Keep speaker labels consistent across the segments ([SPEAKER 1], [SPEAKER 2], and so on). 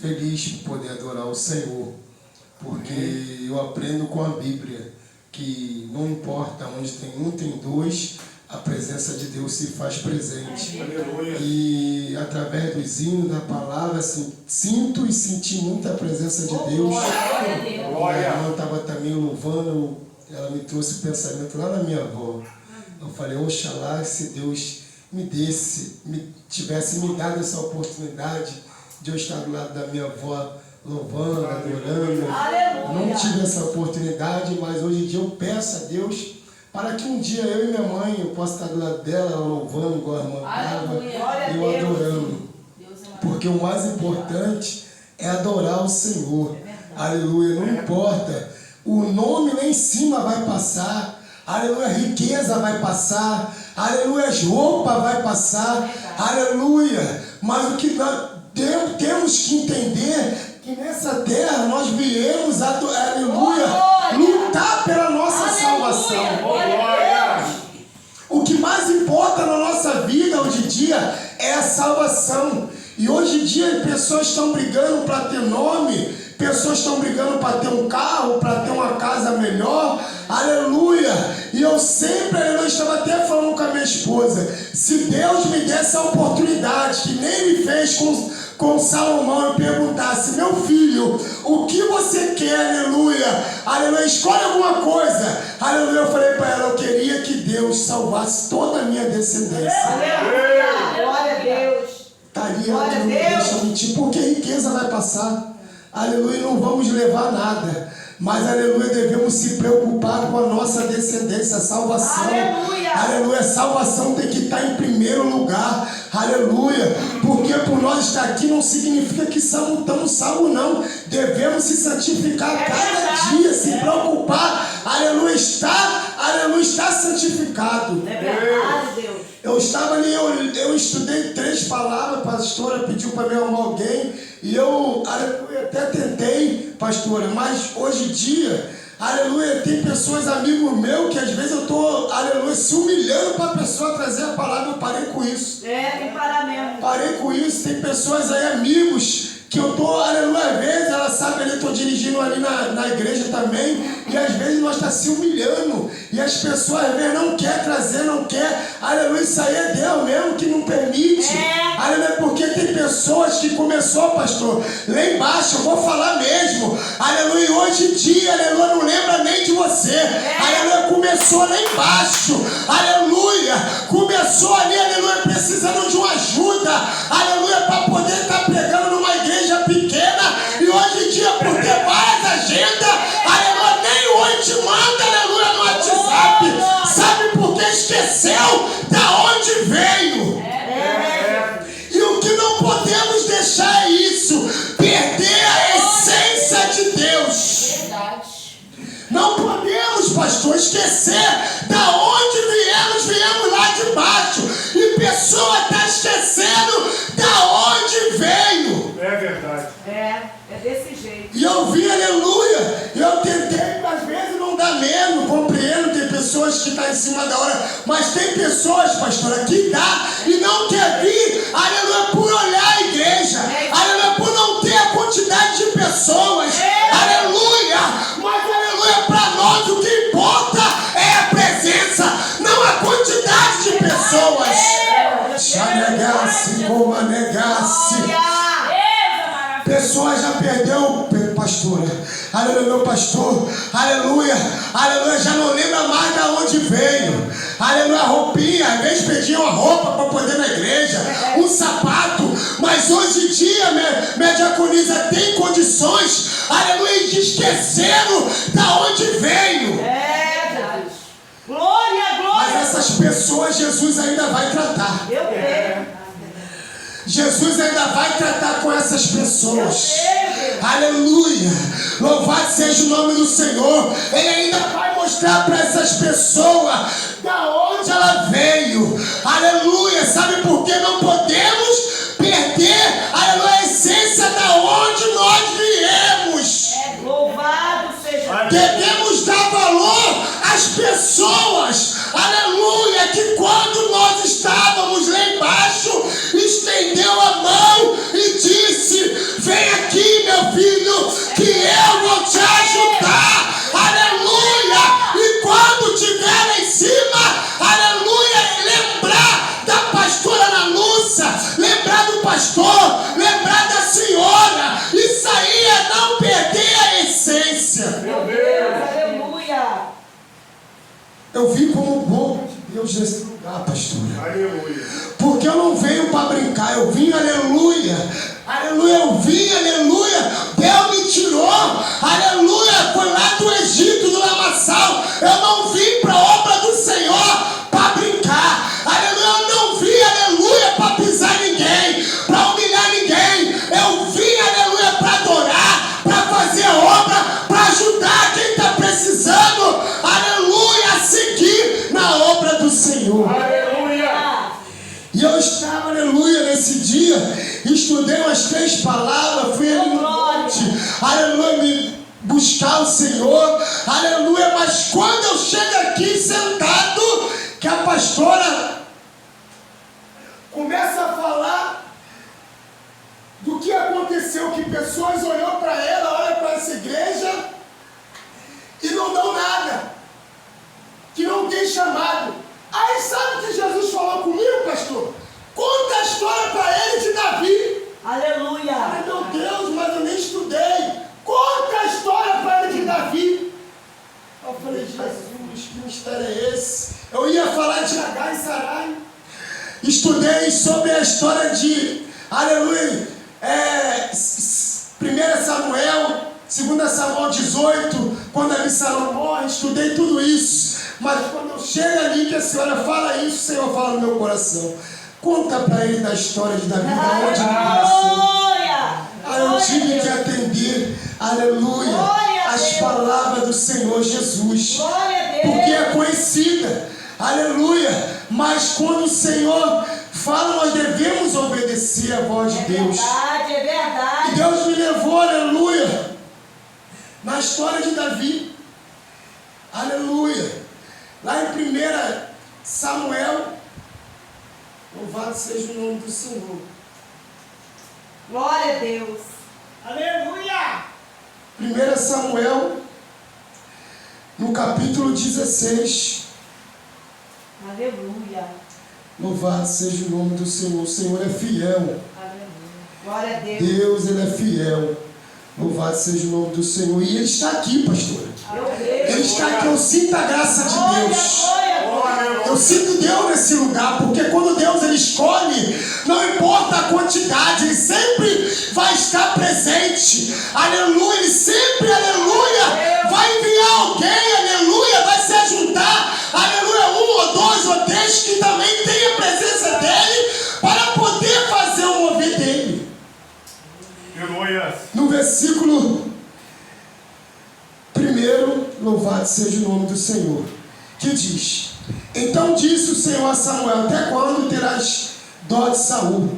[SPEAKER 1] feliz por poder adorar o Senhor, porque eu aprendo com a Bíblia que não importa onde tem um, tem dois, a presença de Deus se faz presente.
[SPEAKER 2] Aleluia.
[SPEAKER 1] E através dos hinos, da palavra, assim, sinto e senti muita presença de Deus.
[SPEAKER 3] Glória a Deus.
[SPEAKER 1] Minha irmã estava também louvando, ela me trouxe o pensamento lá na minha avó. Eu falei, oxalá, se Deus tivesse me dado essa oportunidade de eu estar do lado da minha avó, louvando, adorando.
[SPEAKER 3] Aleluia.
[SPEAKER 1] Não tive essa oportunidade, mas hoje em dia eu peço a Deus para que um dia eu e minha mãe, eu possa estar do lado dela, louvando igual a irmã estava, e eu adorando. Porque o mais importante é adorar o Senhor. Aleluia, não importa. O nome lá em cima vai passar. Aleluia, a riqueza vai passar. Aleluia, as roupas vai passar. Aleluia. Mas o que nós temos que entender que nessa terra nós viemos, aleluia, lutar pela nossa salvação. O que mais importa na nossa vida hoje em dia é a salvação. E hoje em dia pessoas estão brigando para ter nome, pessoas estão brigando para ter um carro, para ter uma casa melhor. Aleluia! E eu sempre, eu estava até falando com a minha esposa, se Deus me desse a oportunidade, que nem Ele fez com Salomão, e perguntasse, meu filho, o que você quer, aleluia, aleluia, escolhe alguma coisa, aleluia, eu falei para ela, eu queria que Deus salvasse toda a minha descendência.
[SPEAKER 3] Aleluia, glória a Deus.
[SPEAKER 1] Estaria, não deixa mentir, porque a riqueza vai passar, aleluia, não vamos levar nada. Mas, aleluia, devemos se preocupar com a nossa descendência, a salvação.
[SPEAKER 3] Aleluia.
[SPEAKER 1] Aleluia, a salvação tem que estar em primeiro lugar. Aleluia, porque por nós estar aqui não significa que estamos salvos, não. Devemos se santificar cada dia, se preocupar. Aleluia, está santificado.
[SPEAKER 3] É verdade, Deus.
[SPEAKER 1] Eu estava ali, eu estudei 3 palavras, a pastora pediu para me arrumar alguém, e eu, aleluia, até tentei, pastora, mas hoje em dia, aleluia, tem pessoas, amigos meus, que às vezes eu estou, aleluia, se humilhando para a pessoa trazer a palavra, eu parei com isso.
[SPEAKER 3] Tem que parar mesmo.
[SPEAKER 1] Parei com isso, tem pessoas aí, amigos, que eu estou, aleluia, às vezes ela sabe ali, eu estou dirigindo ali na igreja também, e às vezes nós estamos se humilhando, e as pessoas às vezes não querem trazer, não quer, aleluia, isso aí é Deus mesmo que não permite, aleluia, porque tem pessoas que começou, pastor, lá embaixo, eu vou falar mesmo, aleluia, hoje em dia, aleluia, não lembra nem de você, aleluia, começou lá embaixo, aleluia, começou ali, aleluia, precisando de uma ajuda, aleluia, para poder estar pregando numa igreja pequena, e hoje em dia, por ter várias agendas, aleluia, nem hoje te manda, aleluia, no WhatsApp, sabe por que esqueceu da onde veio? E o que não podemos deixar é isso, perder a essência de Deus. Não podemos, pastor, esquecer da onde viemos lá de baixo, e pessoa está esquecendo da onde veio.
[SPEAKER 2] É verdade.
[SPEAKER 3] É desse jeito.
[SPEAKER 1] E eu vi, aleluia, eu tentei, às vezes não dá mesmo, compreendo, tem pessoas que estão em cima da hora, mas tem pessoas, pastora, que dá e não quer vir, aleluia, por olhar a igreja, aleluia, por não ter a quantidade de pessoas, aleluia, mas aleluia, para nós o que importa é a presença, não a quantidade de pessoas. Chanegasse, como negasse. Pessoas já perdeu, pastora, aleluia, meu pastor, aleluia, aleluia, já não lembra mais de onde veio, aleluia, a roupinha, às vezes pediam uma roupa para poder ir na igreja, um sapato, mas hoje em dia, minha diaconisa tem condições, aleluia, de esqueceram da onde veio.
[SPEAKER 3] Glória, glória.
[SPEAKER 1] Mas essas pessoas Jesus ainda vai tratar.
[SPEAKER 3] Eu creio.
[SPEAKER 1] Jesus ainda vai tratar com essas pessoas. Aleluia. Louvado seja o nome do Senhor. Ele ainda vai mostrar para essas pessoas da onde ela veio. Aleluia. Sabe por que não podemos perder, aleluia, a essência da onde nós viemos?
[SPEAKER 3] Louvado seja.
[SPEAKER 1] Devemos dar valor às pessoas, aleluia, que quando nós estávamos lá embaixo, estendeu a mão e disse, vem aqui, nesse lugar, pastora.
[SPEAKER 2] Aleluia.
[SPEAKER 1] Porque eu não venho para brincar, eu vim, aleluia. Aleluia, eu vim, aleluia. Deus me tirou, aleluia. Foi lá do Egito, do lamaçal. Eu não vim para a obra do Senhor para brincar. Aleluia, eu não vim, aleluia, para pisar ninguém, para humilhar ninguém. Eu vim, aleluia, para adorar, para fazer obra, para ajudar quem está precisando, aleluia, a seguir na obra do Senhor.
[SPEAKER 2] Aleluia.
[SPEAKER 1] E eu estava, aleluia, nesse dia, estudei umas 3 palavras, fui aleluia, me buscar o Senhor, aleluia, mas quando eu chego aqui sentado, que a pastora começa a falar do que aconteceu, que pessoas olhou para ela, olha para essa igreja e não dão nada, que não tem chamado. Aí sabe o que Jesus falou comigo, pastor? Conta a história para ele de Davi.
[SPEAKER 3] Aleluia.
[SPEAKER 1] Ai, meu Deus, mas eu nem estudei. Conta a história para ele de Davi. Eu falei, Jesus, que mistério é esse? Eu ia falar de Agar e Sarai. Estudei sobre a história de, aleluia, 1 Samuel, 2 Samuel 18, quando Absalão morre, estudei tudo isso. Mas quando eu chego ali que a senhora fala isso, o Senhor fala no meu coração. Conta para ele da história de Davi, da onde ele nasceu. Aí eu tive que atender, aleluia, as palavras do Senhor Jesus. Porque é conhecida, aleluia. Mas quando o Senhor fala, nós devemos obedecer a voz de Deus.
[SPEAKER 3] É verdade.
[SPEAKER 1] E Deus me levou, aleluia, na história de Davi. Aleluia. Lá em 1 Samuel, louvado seja o nome do Senhor.
[SPEAKER 3] Glória a Deus.
[SPEAKER 2] Aleluia.
[SPEAKER 1] 1 Samuel, no capítulo 16.
[SPEAKER 3] Aleluia.
[SPEAKER 1] Louvado seja o nome do Senhor. O Senhor é fiel.
[SPEAKER 3] Aleluia. Glória a Deus.
[SPEAKER 1] Deus, Ele é fiel. Louvado seja o nome do Senhor. E Ele está aqui, pastora. Ele está aqui. Eu sinto a graça de Deus. Eu sinto Deus nesse lugar, porque quando Deus ele escolhe, não importa a quantidade, Ele sempre vai estar presente. Aleluia, Ele sempre, aleluia, vai enviar alguém, aleluia, vai se ajuntar, aleluia, 1 ou 2 ou 3 que também tem a presença dEle para poder fazer o mover dEle.
[SPEAKER 2] Aleluia.
[SPEAKER 1] No versículo 1, louvado seja o nome do Senhor, que diz: então disse o Senhor a Samuel: até quando terás dó de Saul,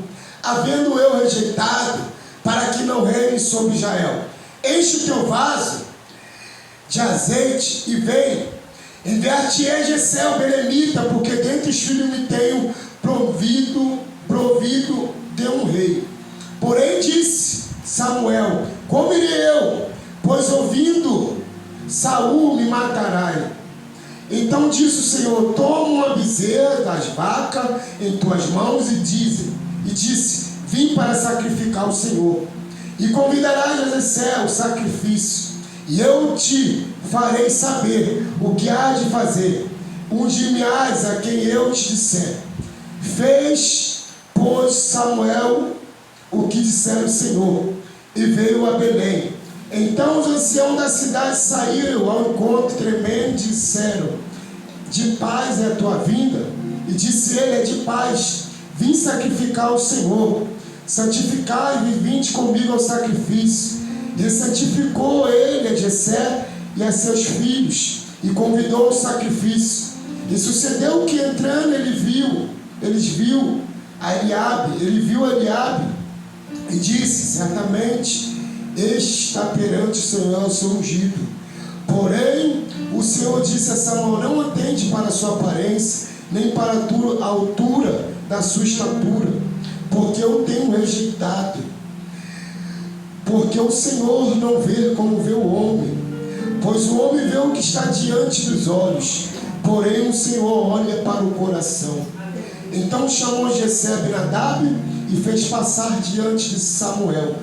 [SPEAKER 1] havendo eu rejeitado, para que não reine sobre Israel? Enche o teu vaso de azeite e vem, enviar-te-ei Jessé o belemita, porque dentre os filhos me tenho provido de um rei. Porém disse Samuel: como irei eu? Pois ouvindo Saul me matará. Então disse o Senhor: toma uma bezerra das vacas em tuas mãos e disse: vim para sacrificar ao Senhor. E convidarás a Jessé o sacrifício, e eu te farei saber o que hás de fazer. Ungir-me-ás a quem eu te disser. Fez, pois, Samuel o que dissera o Senhor, e veio a Belém. Então os anciãos da cidade saíram ao encontro tremendo e disseram: de paz é a tua vinda? E disse ele: é de paz, vim sacrificar ao Senhor. Santificai-vos e vinde comigo ao sacrifício. E santificou ele a Jessé e a seus filhos, e convidou ao sacrifício. E sucedeu que entrando ele viu Eliabe, e disse: certamente este está perante o Senhor, o seu ungido. Porém o Senhor disse a Samuel: não atende para a sua aparência, nem para a altura da sua estatura, porque eu tenho rejeitado. Porque o Senhor não vê como vê o homem, pois o homem vê o que está diante dos olhos, porém o Senhor olha para o coração. Então chamou Jessé Abinadab e fez passar diante de Samuel,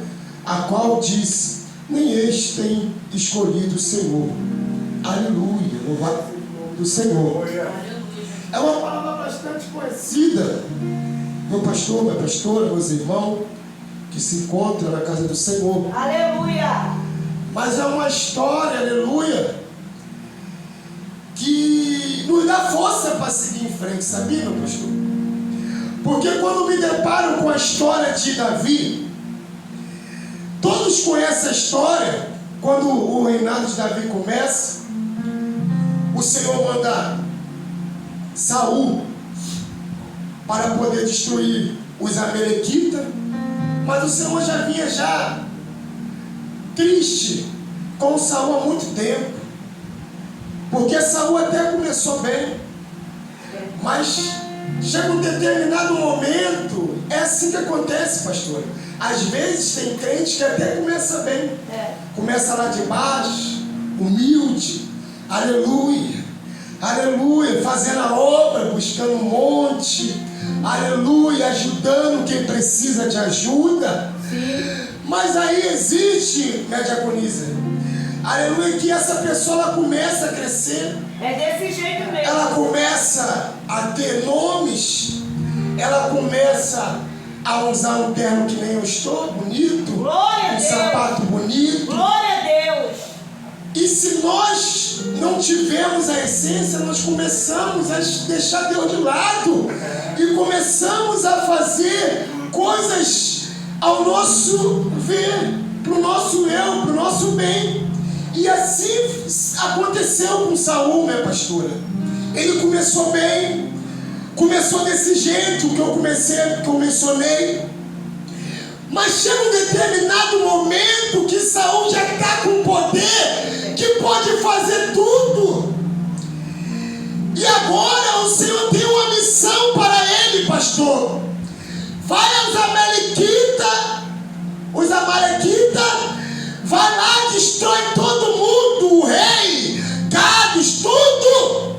[SPEAKER 1] a qual disse: nem este tem escolhido o Senhor. Aleluia, louvado seja o nome do Senhor. É uma palavra conhecida. Meu pastor, minha pastora, meus irmãos que se encontram na casa do Senhor.
[SPEAKER 3] Aleluia.
[SPEAKER 1] Mas é uma história, aleluia, que nos dá força para seguir em frente, sabia, meu pastor? Porque quando me deparo com a história de Davi, todos conhecem a história. Quando o reinado de Davi começa, o Senhor manda Saul para poder destruir os amalequitas, mas o Senhor já vinha triste com Saul há muito tempo, porque Saul até começou bem, mas chega um determinado momento, é assim que acontece, pastor. Às vezes tem crente que até começa bem, começa lá de baixo, humilde, aleluia, aleluia, fazendo a obra, buscando um monte, aleluia, ajudando quem precisa de ajuda.
[SPEAKER 3] Sim.
[SPEAKER 1] Mas aí existe, minha diaconisa, aleluia, que essa pessoa ela começa a crescer.
[SPEAKER 3] É desse jeito mesmo.
[SPEAKER 1] Ela começa a ter nomes, ela começa a usar um terno que nem eu estou, bonito,
[SPEAKER 3] Glória a
[SPEAKER 1] um
[SPEAKER 3] Deus.
[SPEAKER 1] sapato bonito.
[SPEAKER 3] Glória a Deus.
[SPEAKER 1] E se nós não tivermos a essência, nós começamos a deixar Deus de lado e começamos a fazer coisas ao nosso ver, para o nosso eu, para o nosso bem. E assim aconteceu com Saul, minha pastora. Ele começou bem, começou desse jeito que eu mencionei, mas chega um determinado momento que Saul já está com poder, que pode fazer tudo. E agora o Senhor tem uma missão para ele, pastor. Vai aos amalequitas, vai lá, destrói todo mundo, o rei, gados, tudo.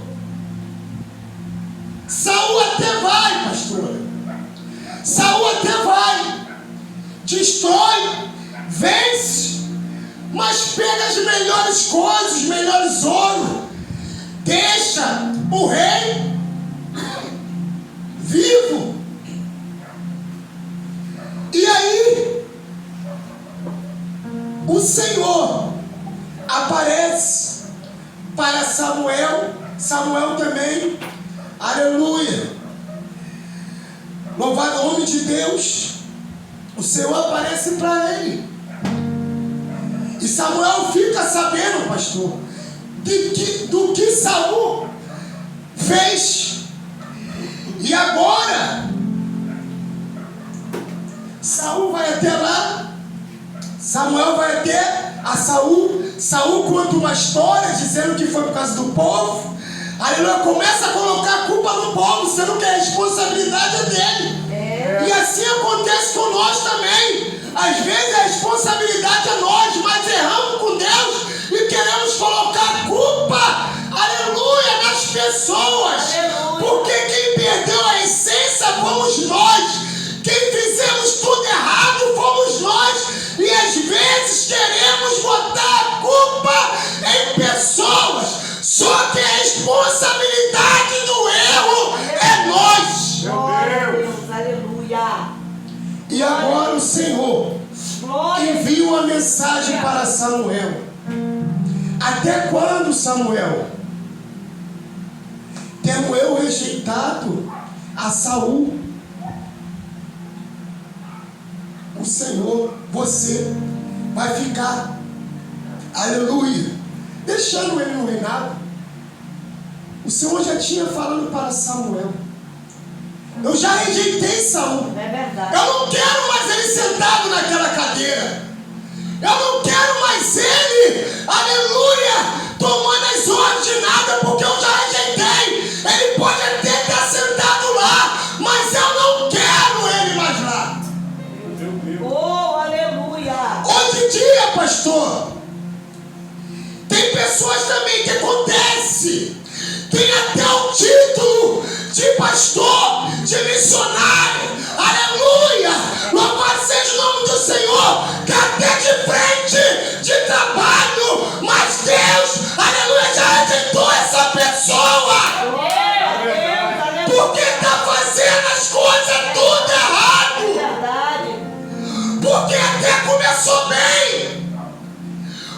[SPEAKER 1] Saul até vai, pastora. Saul até vai, destrói, vence, mas pega as melhores coisas, os melhores ouro, deixa o rei vivo. E aí o Senhor aparece para Samuel também, aleluia, louvado o nome de Deus. O Senhor aparece para ele, e Samuel fica sabendo, pastor, do que Saul fez. E agora Saul vai até lá, Samuel vai até a Saul conta uma história dizendo que foi por causa do povo. Aleluia, começa a colocar a culpa no povo, sendo que a responsabilidade é dele. E assim acontece com nós também. Às vezes a responsabilidade é nós, mas erramos com Deus e queremos colocar a culpa, aleluia, nas pessoas.
[SPEAKER 3] Aleluia.
[SPEAKER 1] Porque quem perdeu a essência fomos nós. Quem fizemos tudo errado fomos nós. E às vezes queremos botar a culpa em pessoas. Só que a responsabilidade do erro é nós.
[SPEAKER 3] Glória a Deus. Aleluia.
[SPEAKER 1] E agora o Senhor
[SPEAKER 3] Glória.
[SPEAKER 1] envia uma mensagem para Samuel. Até quando, Samuel? Tendo eu rejeitado a Saul? O Senhor, você vai ficar, aleluia, deixando ele no reinado. O Senhor já tinha falado para Samuel: eu já rejeitei Saul.
[SPEAKER 3] É verdade.
[SPEAKER 1] Eu não quero mais ele sentado naquela cadeira. Eu não quero mais ele, aleluia, tomando as ordens de nada, porque eu já rejeitei. Ele pode até estar sentado lá, mas eu não quero ele mais lá.
[SPEAKER 3] Oh, aleluia.
[SPEAKER 1] Hoje em dia, pastor, tem pessoas também que acontece, tem até o título de pastor, de missionário, aleluia, louvado seja o nome do Senhor, que até de frente, de trabalho, mas Deus, aleluia, já rejeitou essa pessoa,
[SPEAKER 3] Glória a Deus. Aleluia.
[SPEAKER 1] porque está fazendo fazendo as coisas tudo errado.
[SPEAKER 3] É verdade.
[SPEAKER 1] Porque até começou bem.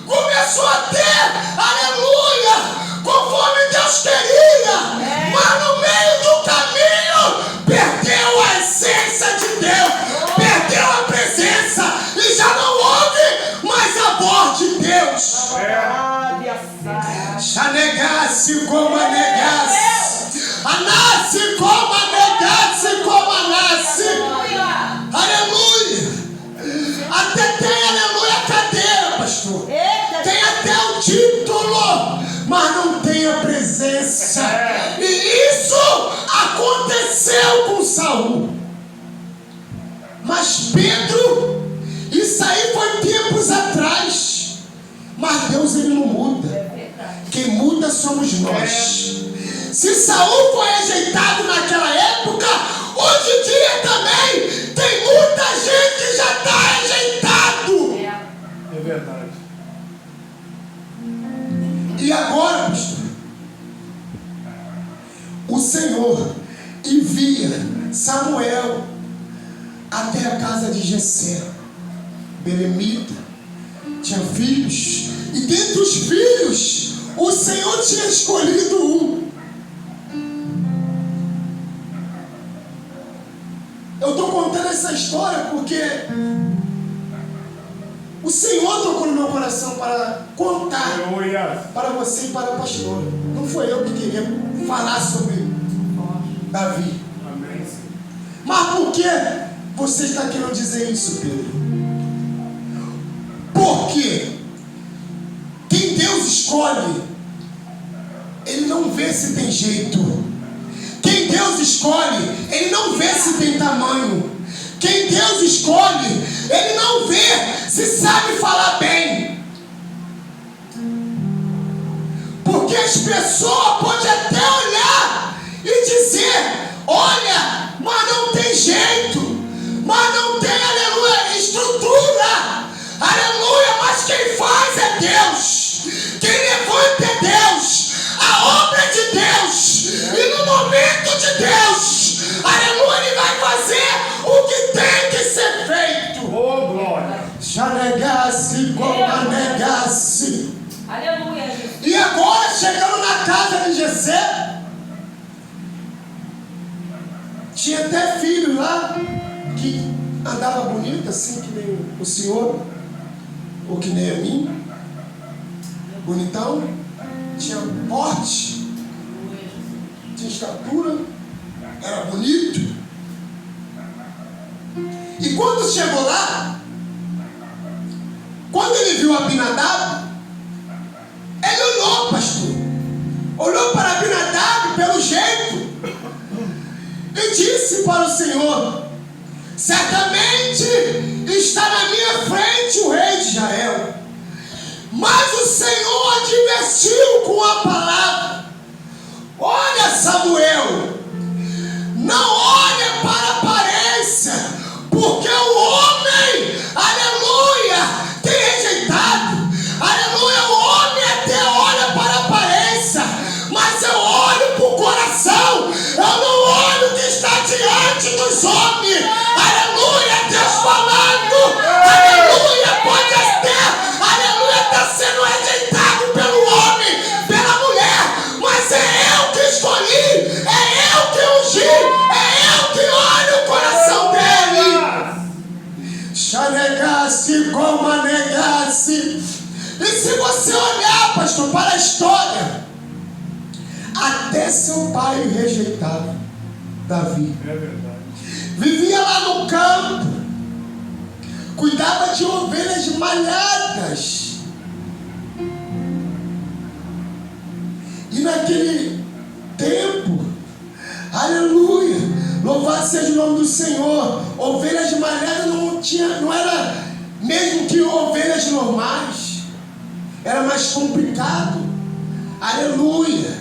[SPEAKER 1] Começou a ter, aleluia, conforme Deus queria. Mas no meio do caminho, perdeu a essência de Deus. Perdeu a presença. E já não houve mais a voz de Deus. Chanegasse como anegasse. Anasce como anegasse como anasce. Aleluia. Até tem, aleluia, cadeira, pastor. Tem até o título, mas não tem a presença. E isso aconteceu com Saul. Mas Pedro, isso aí foi tempos atrás. Mas Deus, ele não muda. Quem muda somos nós. Se Saul foi rejeitado naquela época, hoje em dia também tem muita gente que já está rejeitado.
[SPEAKER 2] É verdade.
[SPEAKER 1] E agora, pastor, o Senhor envia Samuel até a casa de Jessé, belemita, tinha filhos, e dentre os filhos, o Senhor tinha escolhido um. Eu estou contando essa história porque o Senhor tocou no meu coração para contar para você e para a pastora. Não foi eu que queria falar sobre Davi.
[SPEAKER 2] Amém.
[SPEAKER 1] Mas por que você está querendo dizer isso, Pedro? Porque quem Deus escolhe, Ele não vê se tem jeito. Quem Deus escolhe, Ele não vê se tem tamanho. Quem Deus escolhe, Ele não vê se sabe falar bem. Porque as pessoas podem até olhar e dizer: olha, mas não tem jeito, mas não tem, aleluia, estrutura, aleluia, mas quem faz é Deus, quem levanta é Deus, a obra é de Deus, e no momento de Deus, aleluia, Ele vai fazer o que tem que ser feito.
[SPEAKER 2] Oh, glória.
[SPEAKER 1] Chanegasse como anegasse.
[SPEAKER 3] Aleluia, Jesus.
[SPEAKER 1] E agora, chegando na casa de Jessé, tinha até filho lá que andava bonito, assim que nem o senhor, ou que nem a mim, bonitão, tinha porte, tinha estatura, era bonito. E quando chegou lá, quando ele viu Abinadab, ele olhou, pastor, olhou para Abinadab pelo jeito e disse para o Senhor: certamente está na minha frente o rei de Israel. Mas o Senhor advertiu com a palavra: olha, Samuel, não olha para a aparência, porque o homem, aleluia, tem rejeitado. Aleluia, o homem até olha para a aparência, mas eu olho para o coração. Eu não olho o que está diante dos homens. Aleluia, Deus falando. Aleluia, pode até, aleluia, está sendo rejeitado pelo homem, pela mulher, mas é eu que escolhi, é eu que ungi, é eu que olho o coração dele. Chanegasse como anegasse. E se você olhar, pastor, para a história, até seu pai rejeitava Davi.
[SPEAKER 2] É verdade.
[SPEAKER 1] Vivia lá no campo, cuidava de ovelhas malhadas. E naquele tempo, aleluia, louvado seja o nome do Senhor, ovelhas malhadas não era mesmo que ovelhas normais. Era mais complicado. Aleluia.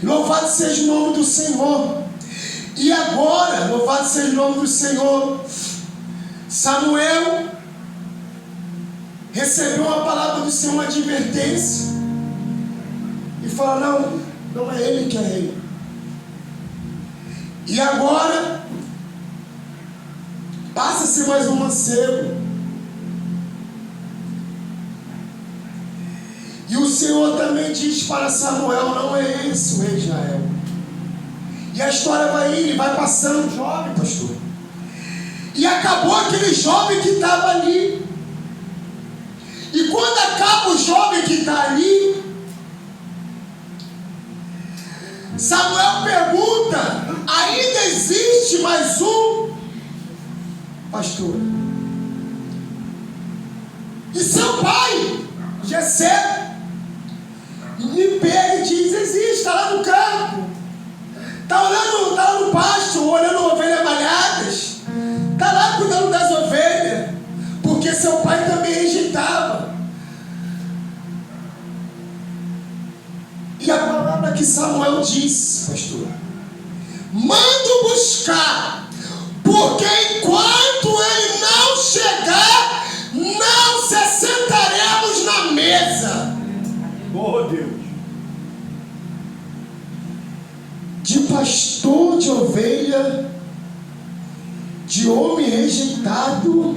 [SPEAKER 1] Louvado seja o nome do Senhor. E agora, louvado seja o nome do Senhor, Samuel recebeu uma palavra do Senhor, uma advertência, e falou: não é ele que é rei. E agora Passa-se mais um mancebo. E o Senhor também diz para Samuel: não é esse o rei de Israel. E a história vai indo e vai passando, jovem, pastor. E acabou aquele jovem que estava ali. E quando acaba o jovem que está ali, Samuel pergunta: ainda existe mais um? Pastor. E seu pai, Jessé, me pega e diz: existe, está lá no campo. Está lá no pasto, olhando ovelhas malhadas. Está lá cuidando das ovelhas. Porque seu pai também rejeitava. E a palavra que Samuel disse, pastor: mando buscar, porque enquanto ele não chegar, não se sentaremos na mesa.
[SPEAKER 2] Oh, Deus.
[SPEAKER 1] De pastor de ovelha, de homem rejeitado,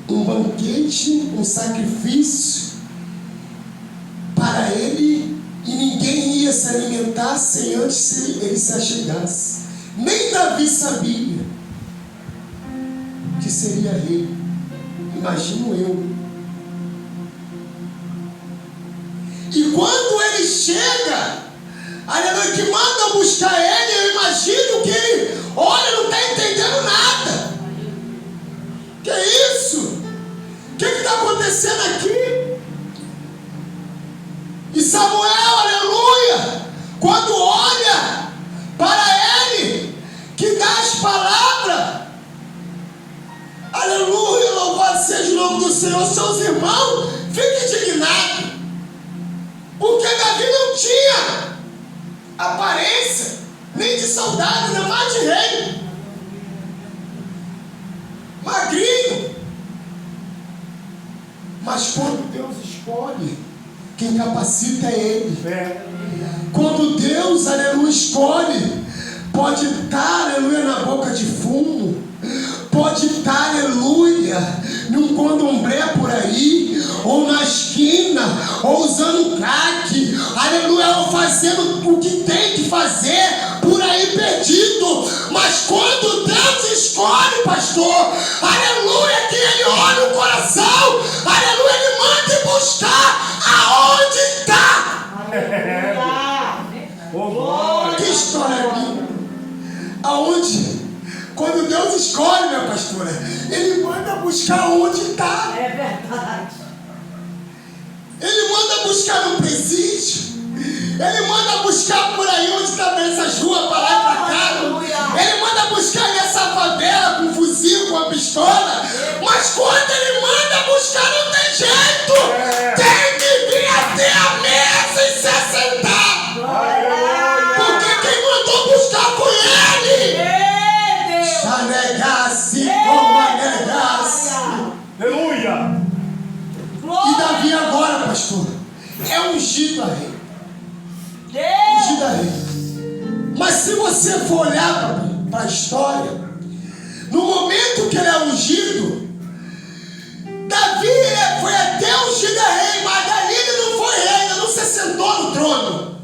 [SPEAKER 1] um banquete, um sacrifício para ele, e ninguém ia se alimentar sem antes ele se achegasse. Nem Davi sabia que seria rei. Imagino eu. E quando ele chega, aleluia, que manda buscar ele, eu imagino que ele olha, não está entendendo nada. Que é isso? O que está acontecendo aqui? E Samuel, aleluia, quando olha para ele, que dá as palavras, aleluia, louvado seja o nome do Senhor, seus irmãos ficam indignados, porque Davi não tinha aparência nem de soldado, nem mais de rei, magrinho. Mas quando Deus escolhe, quem capacita é Ele. Quando Deus, aleluia, escolhe, pode estar, aleluia, na boca de fumo, pode estar, aleluia, num candomblé por aí, ou na esquina, ou usando crack, aleluia, ou fazendo o que tem que fazer por aí perdido. Mas quando Deus escolhe, pastor, aleluia, que Ele olha o coração, aleluia, Ele manda buscar aonde está. Que história linda. Aonde? Quando Deus escolhe, minha pastora, Ele manda buscar onde está.
[SPEAKER 3] É verdade.
[SPEAKER 1] Ele manda buscar no presídio. Ele manda buscar por aí onde está nessas ruas, para lá e para cá. Ele manda buscar nessa favela com fuzil, com a pistola. Mas quando Ele manda buscar, não tem jeito. Tem que vir até a mesa e se assentar. Porque quem mandou buscar foi Ele. Chanegasse, como negasse.
[SPEAKER 2] Aleluia.
[SPEAKER 1] E Davi agora, pastor, é ungido a rei. Ungido a rei. Mas se você for olhar para a história, no momento que ele é ungido, Davi foi até ungido a rei, mas dali ele não foi rei, ainda não se sentou no trono.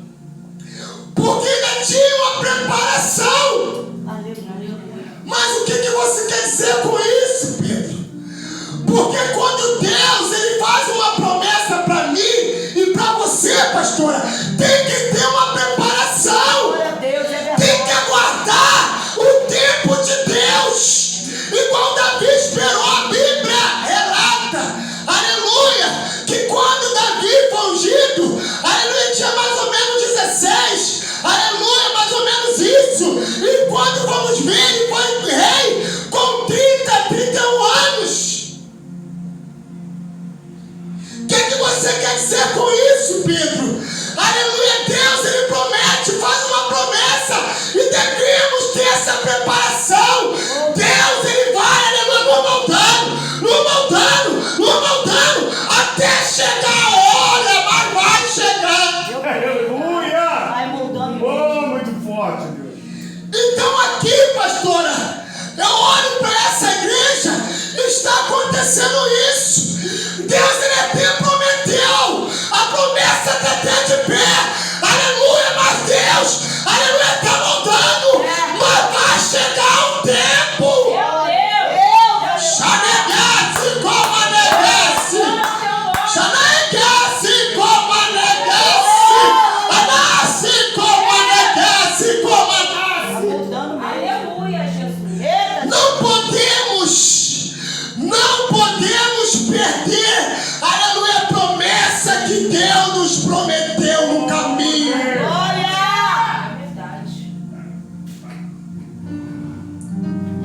[SPEAKER 1] Porque ainda tinha uma preparação. Mas o que você quer dizer com isso, Pedro? Porque quando Deus Ele faz uma promessa para mim e para você, pastora, tem que ter uma preparação. Tem que aguardar o tempo de Deus. Igual Davi esperou, a Bíblia relata, aleluia, que quando Davi foi ungido, aleluia, tinha mais ou menos 16, aleluia, mais ou menos isso. E quando vamos ver, ele foi rei com 31 anos. O que você quer dizer com isso, Pedro? Aleluia, Deus, Ele promete, faz uma promessa, e devemos ter essa preparação. Deus, Ele vai, aleluia, nos moldando, até chegar a hora, mas vai chegar.
[SPEAKER 2] Aleluia.
[SPEAKER 3] Vai moldando.
[SPEAKER 2] Oh, muito forte, Deus.
[SPEAKER 1] Então aqui, pastora, Eu olho para essa igreja e está acontecendo isso. Deus, Ele até prometeu. A promessa está até de pé. Aleluia, mas Deus, aleluia, está moldando. Mas vai chegar um tempo. Xanegasse como a negasse. Xanegasse como a negasse. Anasce como a negasse, como a nasce.
[SPEAKER 3] Aleluia, Jesus.
[SPEAKER 1] Não podemos perder, aleluia, a promessa que Deus nos prometeu no caminho.
[SPEAKER 3] Glória! É verdade.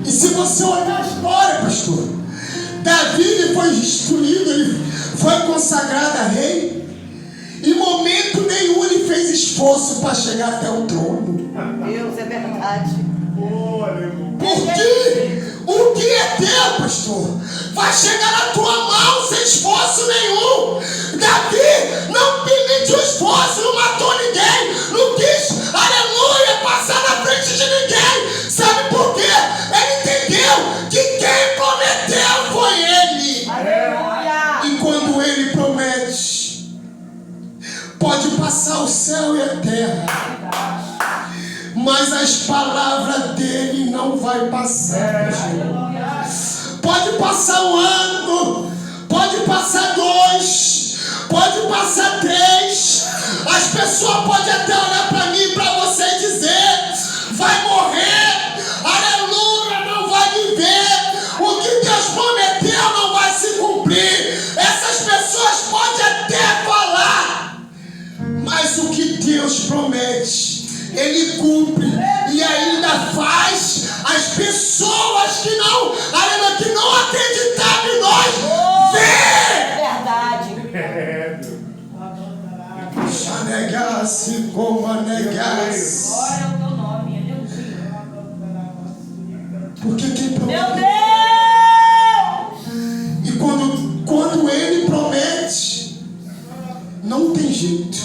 [SPEAKER 1] E se você olhar a história, pastor, Davi ele foi instruído, ele foi consagrado a rei. Em momento nenhum ele fez esforço para chegar até o trono.
[SPEAKER 4] Deus, é verdade.
[SPEAKER 2] Oh, aleluia.
[SPEAKER 1] Porque o que é teu, pastor, vai chegar na tua mão sem esforço nenhum. Davi não permitiu esforço, não matou ninguém, não quis, aleluia, passar na frente de ninguém. Sabe por quê? Ele entendeu que quem prometeu foi ele.
[SPEAKER 3] Aleluia.
[SPEAKER 1] E quando ele promete, pode passar o céu e a terra, mas as palavras dele não vai passar. Pode passar um ano, pode passar 2, pode passar 3. As pessoas podem até olhar para mim, para você e dizer: vai morrer, aleluia, não vai viver. O que Deus prometeu não vai se cumprir. Essas pessoas podem até falar, mas o que Deus promete, Ele cumpre. E ainda faz as pessoas que não acreditavam em nós ver.
[SPEAKER 3] Verdade.
[SPEAKER 2] É, Deus.
[SPEAKER 1] Negasse como a negasse.
[SPEAKER 3] Glória ao teu nome. Aleluia.
[SPEAKER 1] Porque quem
[SPEAKER 3] Meu
[SPEAKER 1] promete,
[SPEAKER 3] Deus!
[SPEAKER 1] e quando Ele promete, não tem jeito.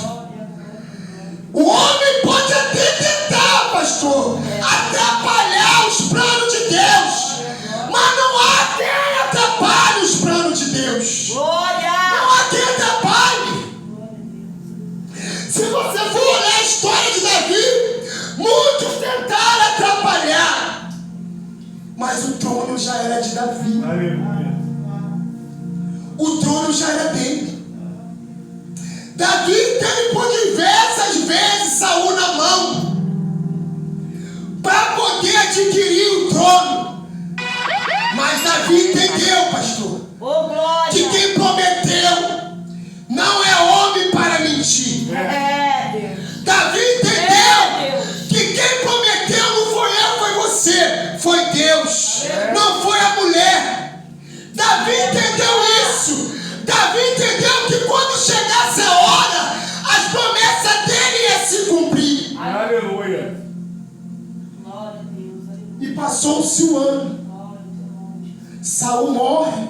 [SPEAKER 1] O homem pode até tentar, pastor, atrapalhar os planos de Deus, mas não há quem atrapalhe os planos de Deus.
[SPEAKER 3] Glória!
[SPEAKER 1] Não há quem atrapalhe. Se você for olhar a história de Davi, muitos tentaram atrapalhar, mas o trono já era de Davi.
[SPEAKER 2] Aleluia.
[SPEAKER 1] O trono já era dele. Davi teve por diversas vezes Saul na mão para poder adquirir o trono. Mas Davi entendeu, pastor,
[SPEAKER 3] Ô, glória!
[SPEAKER 1] que quem prometeu não é homem para mentir.
[SPEAKER 3] É, Deus.
[SPEAKER 1] Davi
[SPEAKER 3] É,
[SPEAKER 1] entendeu
[SPEAKER 3] Deus.
[SPEAKER 1] que quem prometeu não foi eu, foi você, foi Deus, não foi a mulher. Davi entendeu isso. Davi entendeu que quando chegasse a hora, as promessas dele iam se cumprir.
[SPEAKER 2] Aleluia.
[SPEAKER 3] Glória a Deus. Aleluia.
[SPEAKER 1] E passou-se o ano.
[SPEAKER 3] Glória ao teu nome.
[SPEAKER 1] Saul morre.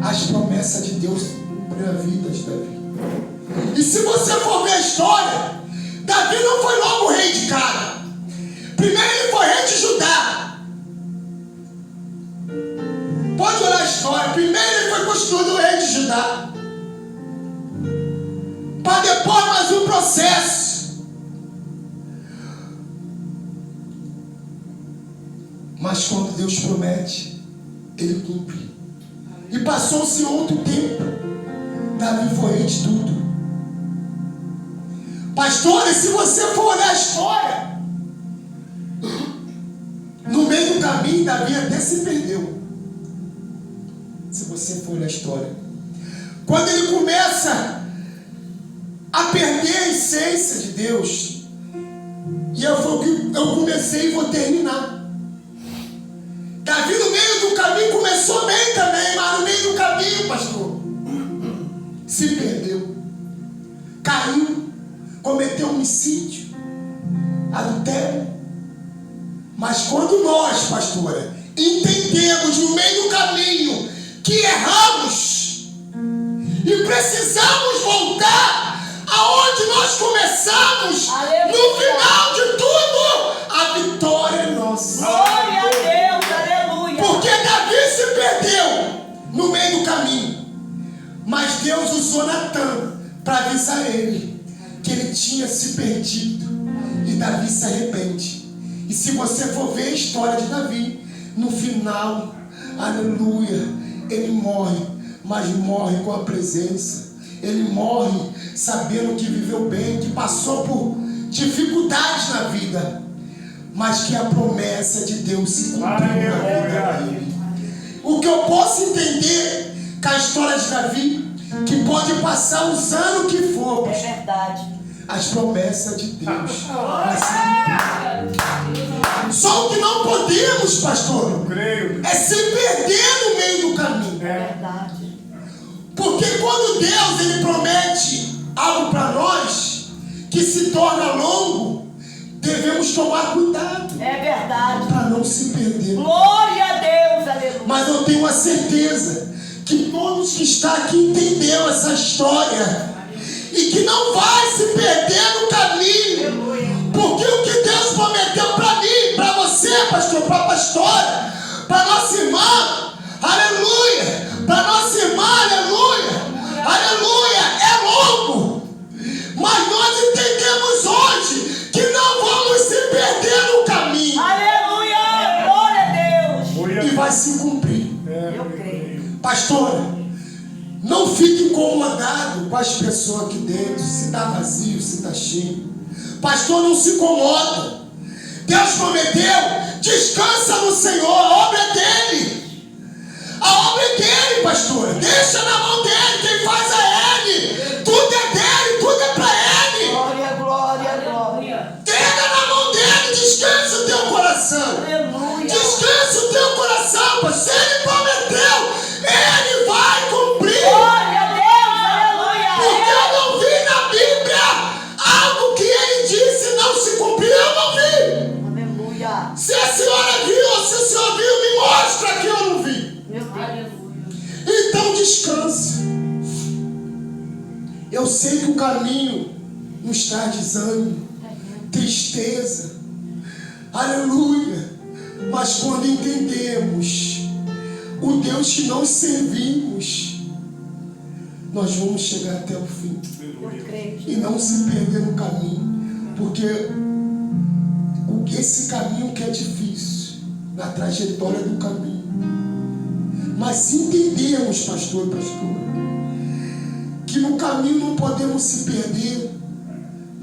[SPEAKER 1] As promessas de Deus cumprem a vida de Davi. E se você for ver a história, Davi não foi logo rei de cara. Primeiro ele foi rei de Judá. Pode olhar a história. Primeiro ele foi construído rei de Judá, para depois mais um processo. Mas quando Deus promete, Ele cumpre. E passou-se outro tempo, Davi foi rei de tudo. Pastores, se você for olhar a história, no meio do caminho Davi até se perdeu. Se você for olhar a história, quando ele começa a perder a essência de Deus, e eu comecei e vou terminar. Davi no meio do caminho começou bem também, mas no meio do caminho, pastor, se perdeu, caiu, cometeu homicídio, adultério. Mas quando nós, pastora, entendemos no meio do caminho que erramos e precisamos voltar aonde nós começamos,
[SPEAKER 3] Aleluia.
[SPEAKER 1] no final de tudo, a vitória é nossa.
[SPEAKER 3] Glória a
[SPEAKER 1] usou Natan para avisar ele que ele tinha se perdido. E Davi se arrepende. E se você for ver a história de Davi, no final, aleluia, ele morre, mas morre com a presença. Ele morre sabendo que viveu bem, que passou por dificuldades na vida, mas que a promessa de Deus se cumpriu na vida dele. O que eu posso entender com a história de Davi, que pode passar os anos que for,
[SPEAKER 3] É verdade.
[SPEAKER 1] as promessas de Deus vai se cumprir. Só o que não podemos, pastor,
[SPEAKER 2] Creio.
[SPEAKER 1] é se perder no meio do caminho.
[SPEAKER 3] É verdade.
[SPEAKER 1] Porque quando Deus ele promete algo para nós que se torna longo, devemos tomar cuidado
[SPEAKER 3] É verdade.
[SPEAKER 1] para não se perder.
[SPEAKER 3] Glória a Deus, aleluia.
[SPEAKER 1] Mas eu tenho a certeza que todos que estão aqui entenderam essa história e que não vai se perder no caminho. Porque o que Deus prometeu para mim, para você, pastor, para a pastora, para nossa irmã, aleluia, para nossa irmã, aleluia, aleluia, é longo. Mas nós entendemos hoje que não vamos se perder no caminho.
[SPEAKER 3] Aleluia. Glória a Deus.
[SPEAKER 1] E vai se cumprir.
[SPEAKER 3] Eu creio.
[SPEAKER 1] Pastora, não fique incomodado com as pessoas aqui dentro, se está vazio, se está cheio. Pastor, não se incomoda. Deus prometeu, descansa no Senhor, a obra é dele. A obra é dele, pastor. Deixa na mão dele, quem faz é ele. Tudo é dele, tudo é para ele.
[SPEAKER 3] Glória, glória, glória.
[SPEAKER 1] Entrega na mão dele, descansa o teu coração.
[SPEAKER 3] Aleluia.
[SPEAKER 1] Descansa o teu coração, pastor. Se ele prometeu, ele vai cumprir.
[SPEAKER 3] Glória a Deus,
[SPEAKER 1] Porque
[SPEAKER 3] aleluia.
[SPEAKER 1] eu não vi na Bíblia algo que ele disse não se cumpriu. Eu não vi.
[SPEAKER 3] Aleluia.
[SPEAKER 1] Se a senhora viu ou se o senhor viu, me mostra que eu não vi.
[SPEAKER 3] Meu Deus.
[SPEAKER 1] Então descanse. Eu sei que o caminho nos traz desânimo, tristeza, aleluia. Mas quando entendemos o Deus que nós servimos, nós vamos chegar até o fim
[SPEAKER 3] Eu creio.
[SPEAKER 1] e não se perder no caminho, porque esse caminho que é difícil, na trajetória do caminho. Mas se entendermos, pastor e pastora, que no caminho não podemos se perder,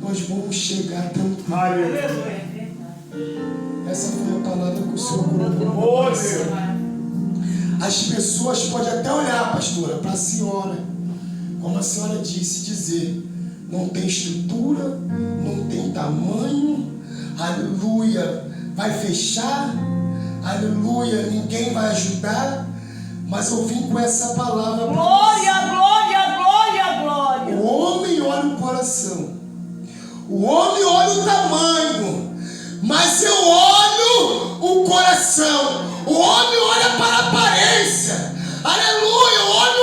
[SPEAKER 1] nós vamos chegar até o fim.
[SPEAKER 2] Aleluia.
[SPEAKER 1] Essa foi a palavra que o Senhor colocou no meu
[SPEAKER 2] Oh,
[SPEAKER 1] coração.
[SPEAKER 2] Deus.
[SPEAKER 1] As pessoas podem até olhar, pastora, para a senhora, como a senhora disse, dizer, não tem estrutura, não tem tamanho, aleluia, vai fechar, aleluia, ninguém vai ajudar, mas eu vim com essa palavra para
[SPEAKER 3] Glória, glória, glória, glória.
[SPEAKER 1] o homem olha o coração, o homem olha o tamanho, mas eu olho o coração. O homem olha para a aparência, aleluia. O homem